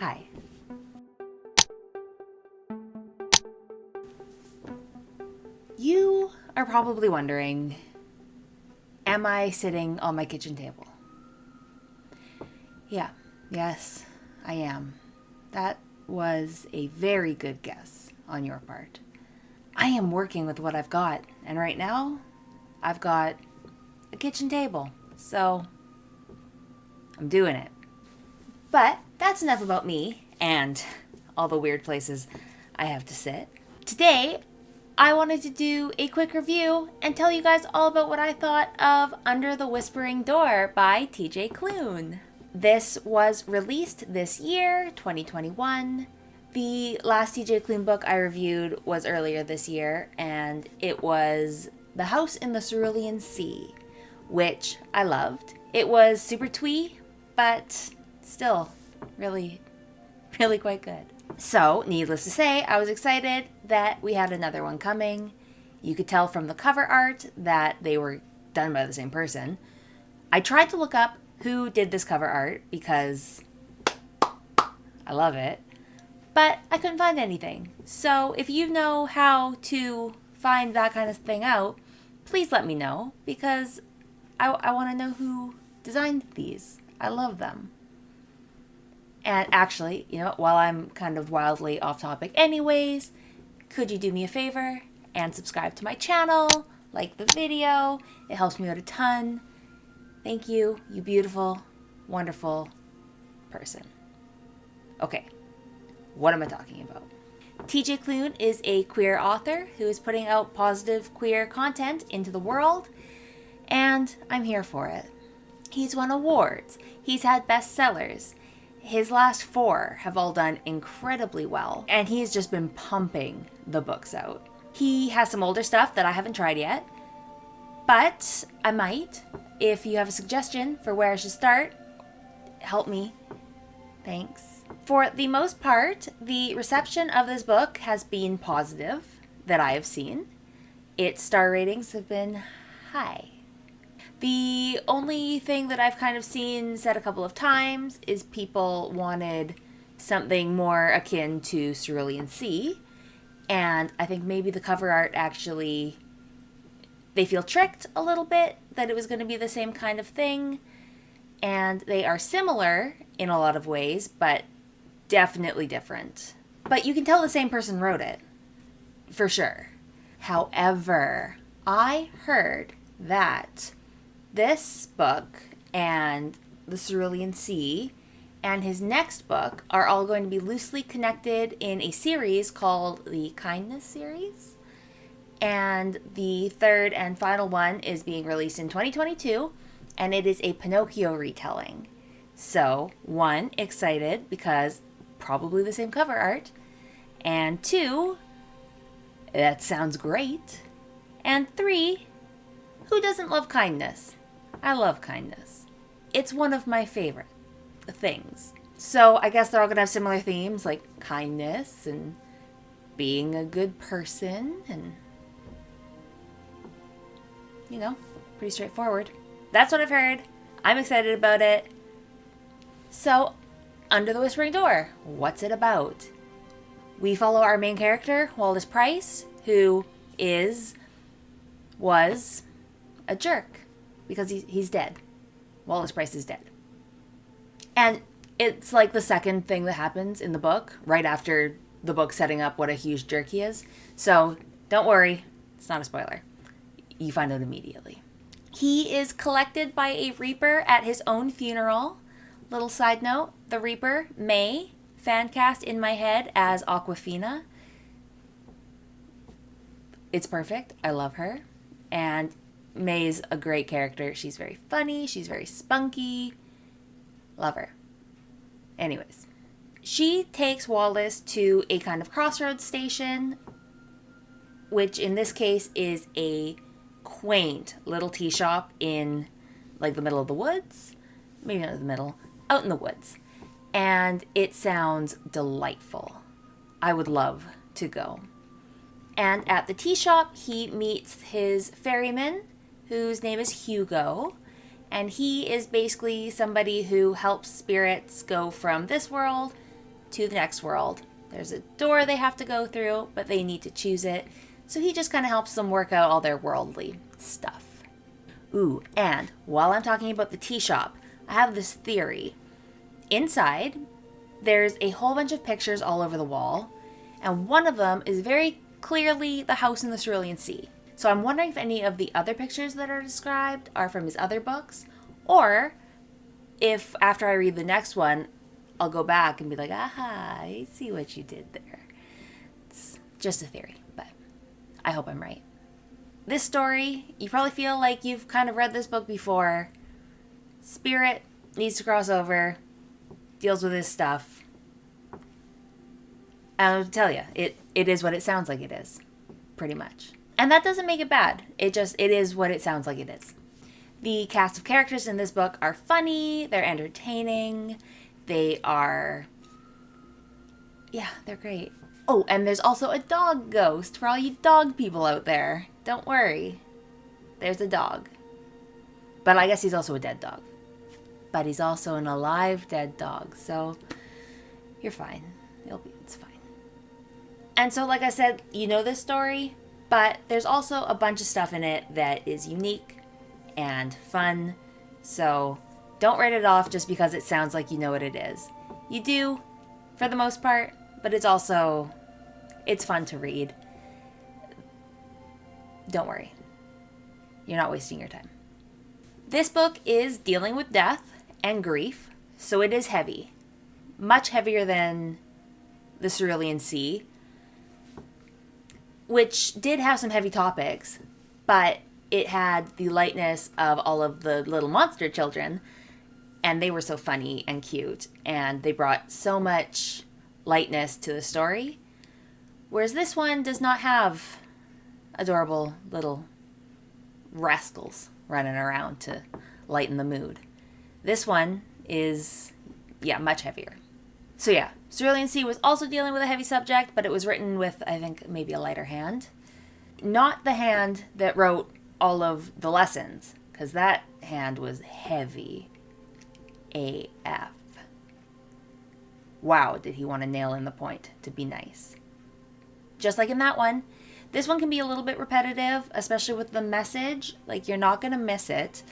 Hi. You are probably wondering, am I sitting on my kitchen table? Yes, I am. That was a very good guess on your part. I am working with what I've got, and right now, I've got a kitchen table, so I'm doing it. But that's enough about me and all the weird places I have to sit. Today, I wanted to do a quick review and tell you guys all about what I thought of Under the Whispering Door by TJ Klune. This was released this year, 2021. The last TJ Klune book I reviewed was earlier this year, and it was The House in the Cerulean Sea, which I loved. It was super twee, but still really quite good. So, needless to say, I was excited that we had another one coming. You could tell from the cover art that they were done by the same person. I tried to look up who did this cover art because I love it, but I couldn't find anything. So if you know how to find that kind of thing out, please let me know, because I want to know who designed these. I love them. And actually, while I'm kind of wildly off topic anyways, could you do me a favor and subscribe to my channel, like the video? It helps me out a ton. Thank you, you beautiful, wonderful person. Okay, what am I talking about? TJ Klune is a queer author who is putting out positive queer content into the world, and I'm here for it. He's won awards. He's had bestsellers. His last 4 have all done incredibly well, and he's just been pumping the books out. He has some older stuff that I haven't tried yet, but I might. If you have a suggestion for where I should start, help me. Thanks. For the most part, the reception of this book has been positive that I have seen. Its star ratings have been high. The only thing that I've kind of seen said a couple of times is people wanted something more akin to Cerulean Sea, and I think maybe the cover art actually, they feel tricked a little bit that it was going to be the same kind of thing, and they are similar in a lot of ways, but definitely different. But you can tell the same person wrote it, for sure. However, I heard that this book and The Cerulean Sea and his next book are all going to be loosely connected in a series called the Kindness series. And the third and final one is being released in 2022, and it is a Pinocchio retelling. So, 1, excited because probably the same cover art, and 2, that sounds great, and 3, who doesn't love kindness? I love kindness. It's one of my favorite things. So I guess they're all going to have similar themes like kindness and being a good person and, pretty straightforward. That's what I've heard. I'm excited about it. So, Under the Whispering Door, what's it about? We follow our main character, Wallace Price, who was a jerk because he's dead. Wallace Price is dead. And it's like the second thing that happens in the book, right after the book setting up what a huge jerk he is. So don't worry, it's not a spoiler. You find out immediately. He is collected by a Reaper at his own funeral. Little side note, the Reaper, May, fan cast in my head as Aquafina. It's perfect. I love her. And May's a great character. She's very funny. She's very spunky. Love her. Anyways, she takes Wallace to a kind of crossroads station, which in this case is a quaint little tea shop in like the middle of the woods. Maybe not the middle. Out in the woods. And it sounds delightful. I would love to go. And at the tea shop, he meets his ferryman, whose name is Hugo. And he is basically somebody who helps spirits go from this world to the next world. There's a door they have to go through, but they need to choose it. So he just kind of helps them work out all their worldly stuff. Ooh, and while I'm talking about the tea shop, I have this theory. Inside, there's a whole bunch of pictures all over the wall, and one of them is very clearly the house in the Cerulean Sea. So I'm wondering if any of the other pictures that are described are from his other books, or if after I read the next one, I'll go back and be like, aha, I see what you did there. It's just a theory, but I hope I'm right. This story, you probably feel like you've kind of read this book before. Spirit needs to cross over, deals with his stuff. I'll tell you, it is what it sounds like it is, pretty much. And that doesn't make it bad. It is what it sounds like it is. The cast of characters in this book are funny, they're entertaining, they're great. Oh, and there's also a dog ghost for all you dog people out there. Don't worry. There's a dog. But I guess he's also a dead dog. But he's also an alive dead dog, so you're fine. It's fine. And so, like I said, you know this story, but there's also a bunch of stuff in it that is unique and fun. So don't write it off just because it sounds like you know what it is. You do, for the most part, but it's fun to read. Don't worry. You're not wasting your time. This book is dealing with death and grief, so it is heavy. Much heavier than the Cerulean Sea, which did have some heavy topics, but it had the lightness of all of the little monster children, and they were so funny and cute, and they brought so much lightness to the story, whereas this one does not have adorable little rascals running around to lighten the mood. This one is, much heavier. So Cerulean Sea was also dealing with a heavy subject, but it was written with, I think, maybe a lighter hand. Not the hand that wrote all of the lessons, because that hand was heavy AF. Wow, did he want to nail in the point to be nice. Just like in that one, this one can be a little bit repetitive, especially with the message. Like, you're not going to miss it.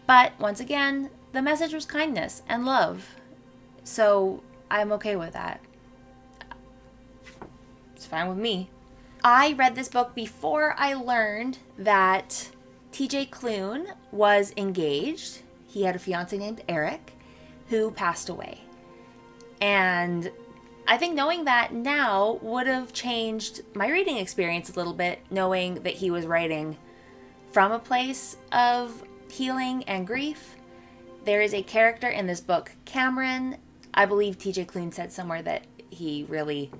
But once again, the message was kindness and love. So I'm okay with that. It's fine with me. I read this book before I learned that TJ Klune was engaged. He had a fiance named Eric who passed away. And I think knowing that now would have changed my reading experience a little bit, knowing that he was writing from a place of healing and grief. There is a character in this book, Cameron. I believe TJ Klune said somewhere that he really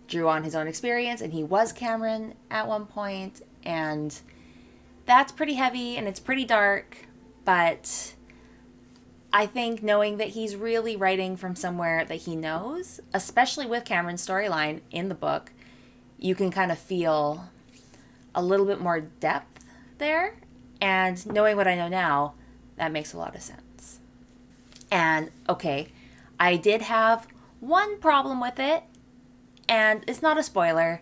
drew on his own experience, and he was Cameron at one point, and that's pretty heavy and it's pretty dark, but I think knowing that he's really writing from somewhere that he knows, especially with Cameron's storyline in the book, you can kind of feel a little bit more depth there. And knowing what I know now, that makes a lot of sense. And, okay, I did have one problem with it, and it's not a spoiler.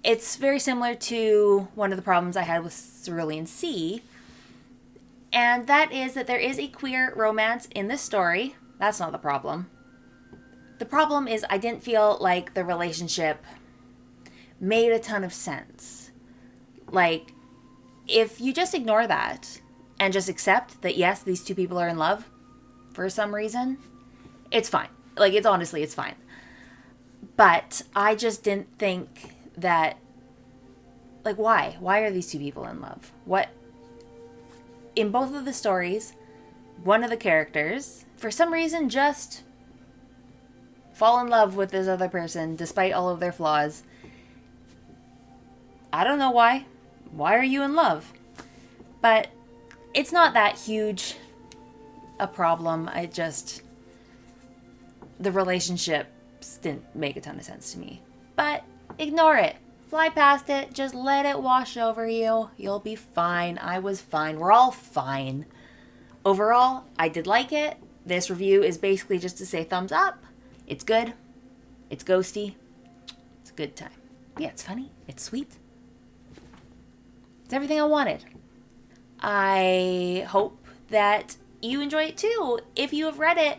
It's very similar to one of the problems I had with Cerulean Sea, and that is that there is a queer romance in this story. That's not the problem. The problem is I didn't feel like the relationship made a ton of sense. Like, if you just ignore that and just accept that, yes, these two people are in love for some reason, it's fine. Like, it's fine. But I just didn't think that, like, why? Why are these two people in love? What? In both of the stories, one of the characters, for some reason, just fall in love with this other person despite all of their flaws. I don't know why. Why are you in love? But it's not that huge a problem. The relationships didn't make a ton of sense to me. But ignore it. Fly past it. Just let it wash over you. You'll be fine. I was fine. We're all fine. Overall, I did like it. This review is basically just to say thumbs up. It's good. It's ghosty. It's a good time. Yeah, it's funny. It's sweet. It's everything I wanted. I hope that you enjoy it too. If you have read it,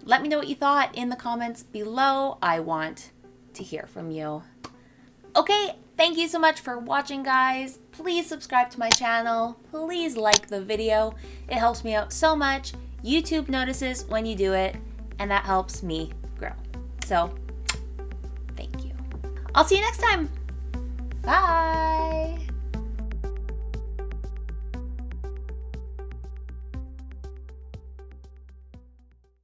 let me know what you thought in the comments below. I want to hear from you. Okay, thank you so much for watching, guys. Please subscribe to my channel. Please like the video. It helps me out so much. YouTube notices when you do it, and that helps me grow. So, thank you. I'll see you next time. Bye.